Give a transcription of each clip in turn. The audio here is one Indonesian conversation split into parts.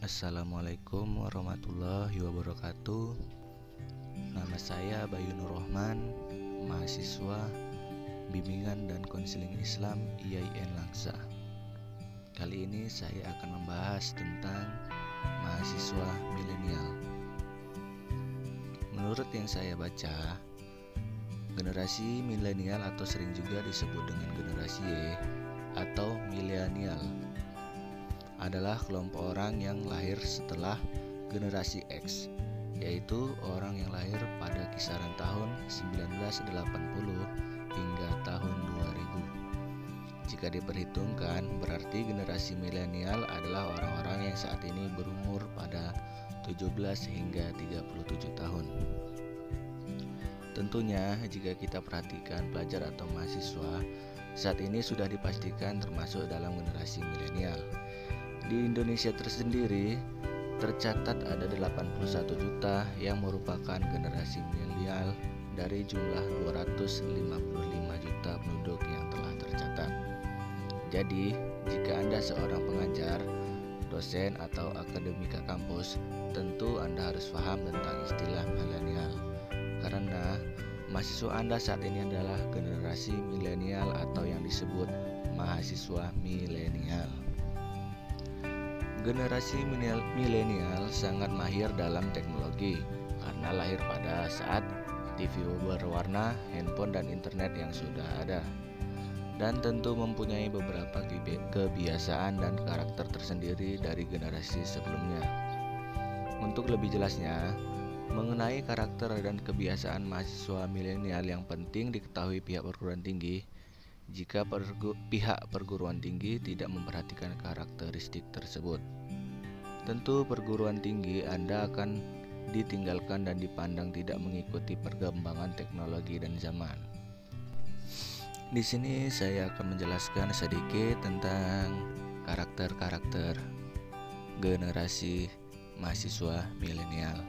Assalamualaikum warahmatullahi wabarakatuh. Nama saya Bayu Nur Rahman, mahasiswa Bimbingan dan Konseling Islam IAIN Langsa. Kali ini saya akan membahas tentang mahasiswa milenial. Menurut yang saya baca, generasi milenial atau sering juga disebut dengan generasi Y atau milenial adalah kelompok orang yang lahir setelah generasi X, yaitu orang yang lahir pada kisaran tahun 1980 hingga tahun 2000. Jika diperhitungkan, berarti generasi milenial adalah orang-orang yang saat ini berumur pada 17 hingga 37 tahun. Tentunya jika kita perhatikan pelajar atau mahasiswa saat ini sudah dipastikan termasuk dalam generasi milenial. Di Indonesia tersendiri tercatat ada 81 juta yang merupakan generasi milenial dari jumlah 255 juta penduduk yang telah tercatat. Jadi, jika Anda seorang pengajar, dosen atau akademika kampus, tentu Anda harus paham tentang istilah milenial. Karena mahasiswa Anda saat ini adalah generasi milenial atau yang disebut mahasiswa milenial. Generasi milenial sangat mahir dalam teknologi karena lahir pada saat TV berwarna, handphone dan internet yang sudah ada. Dan tentu mempunyai beberapa kebiasaan dan karakter tersendiri dari generasi sebelumnya. Untuk lebih jelasnya, mengenai karakter dan kebiasaan mahasiswa milenial yang penting diketahui pihak perguruan tinggi. Jika pihak perguruan tinggi tidak memperhatikan karakteristik tersebut, tentu perguruan tinggi Anda akan ditinggalkan dan dipandang tidak mengikuti perkembangan teknologi dan zaman. Di sini saya akan menjelaskan sedikit tentang karakter-karakter generasi mahasiswa milenial.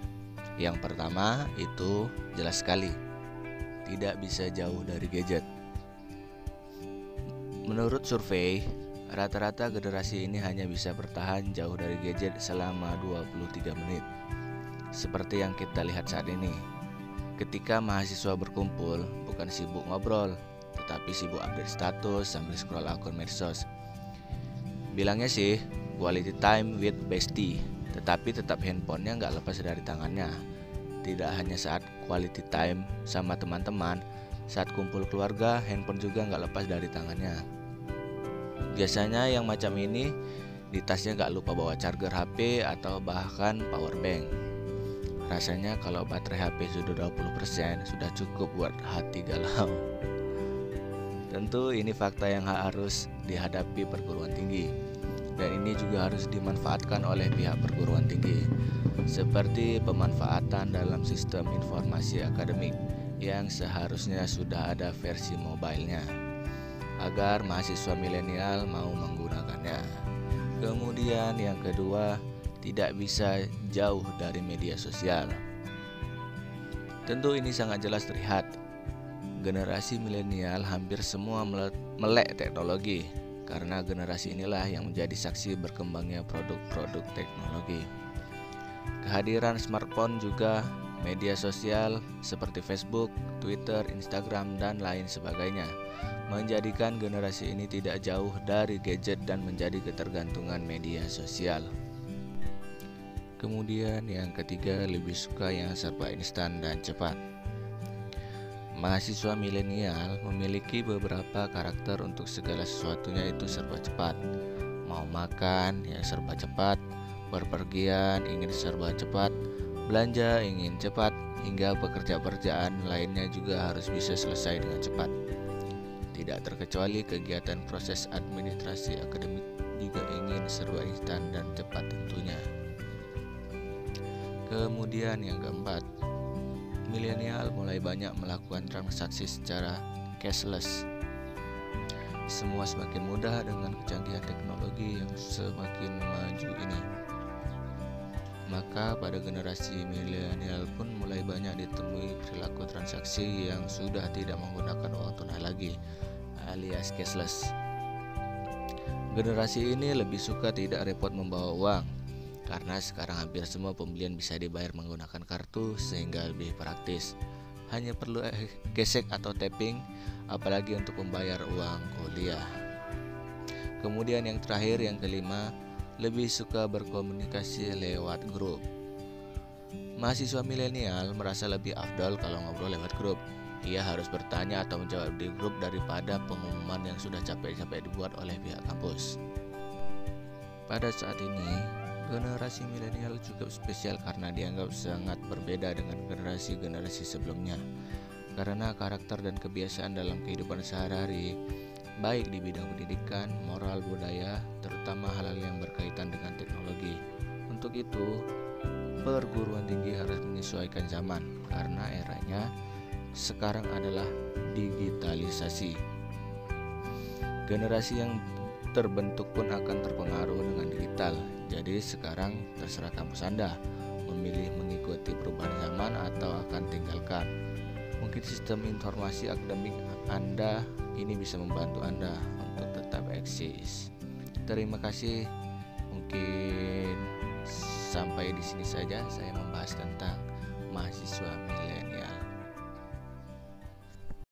Yang pertama itu jelas sekali, tidak bisa jauh dari gadget. Menurut survei, rata-rata generasi ini hanya bisa bertahan jauh dari gadget selama 23 menit. Seperti yang kita lihat saat ini. Ketika mahasiswa berkumpul, bukan sibuk ngobrol, tetapi sibuk update status sambil scroll akun medsos. Bilangnya sih, quality time with bestie, tetapi tetap handphonenya nggak lepas dari tangannya. Tidak hanya saat quality time sama teman-teman, saat kumpul keluarga, handphone juga nggak lepas dari tangannya. Biasanya yang macam ini di tasnya gak lupa bawa charger HP atau bahkan power bank. Rasanya kalau baterai HP sudah 20% sudah cukup buat hati galau. Tentu ini fakta yang harus dihadapi perguruan tinggi, dan ini juga harus dimanfaatkan oleh pihak perguruan tinggi, seperti pemanfaatan dalam sistem informasi akademik yang seharusnya sudah ada versi mobilenya, agar mahasiswa milenial mau menggunakannya. Kemudian yang kedua, tidak bisa jauh dari media sosial. Tentu ini sangat jelas terlihat. Generasi milenial hampir semua melek teknologi, karena generasi inilah yang menjadi saksi berkembangnya produk-produk teknologi. Kehadiran smartphone juga media sosial seperti Facebook, Twitter, Instagram, dan lain sebagainya menjadikan generasi ini tidak jauh dari gadget dan menjadi ketergantungan media sosial. Kemudian yang ketiga, lebih suka yang serba instan dan cepat. Mahasiswa milenial memiliki beberapa karakter untuk segala sesuatunya itu serba cepat. Mau makan ya serba cepat, berpergian ingin serba cepat, belanja ingin cepat, hingga pekerjaan lainnya juga harus bisa selesai dengan cepat. Tidak terkecuali kegiatan proses administrasi akademik juga ingin serba instan dan cepat tentunya. Kemudian yang keempat, milenial mulai banyak melakukan transaksi secara cashless. Semua semakin mudah dengan kecanggihan teknologi yang semakin maju ini. Maka pada generasi milenial pun mulai banyak ditemui perilaku transaksi yang sudah tidak menggunakan uang tunai lagi, alias cashless. Generasi ini lebih suka tidak repot membawa uang, karena sekarang hampir semua pembelian bisa dibayar menggunakan kartu sehingga lebih praktis. Hanya perlu gesek atau tapping, apalagi untuk membayar uang kuliah. Kemudian yang terakhir, yang kelima, lebih suka berkomunikasi lewat grup. Mahasiswa milenial merasa lebih afdol kalau ngobrol lewat grup. Ia harus bertanya atau menjawab di grup daripada pengumuman yang sudah capek-capek dibuat oleh pihak kampus. Pada saat ini, generasi milenial cukup spesial karena dianggap sangat berbeda dengan generasi-generasi sebelumnya. Karena karakter dan kebiasaan dalam kehidupan sehari-hari, baik di bidang pendidikan, moral, budaya, terutama hal-hal yang berkaitan dengan teknologi. Untuk itu, perguruan tinggi harus menyesuaikan zaman karena eranya sekarang adalah digitalisasi. Generasi yang terbentuk pun akan terpengaruh dengan digital. Jadi sekarang terserah kampus Anda memilih mengikuti perubahan zaman atau akan tinggalkan. Mungkin sistem informasi akademik Anda ini bisa membantu Anda untuk tetap eksis. Terima kasih. Mungkin sampai di sini saja saya membahas tentang mahasiswa milenial.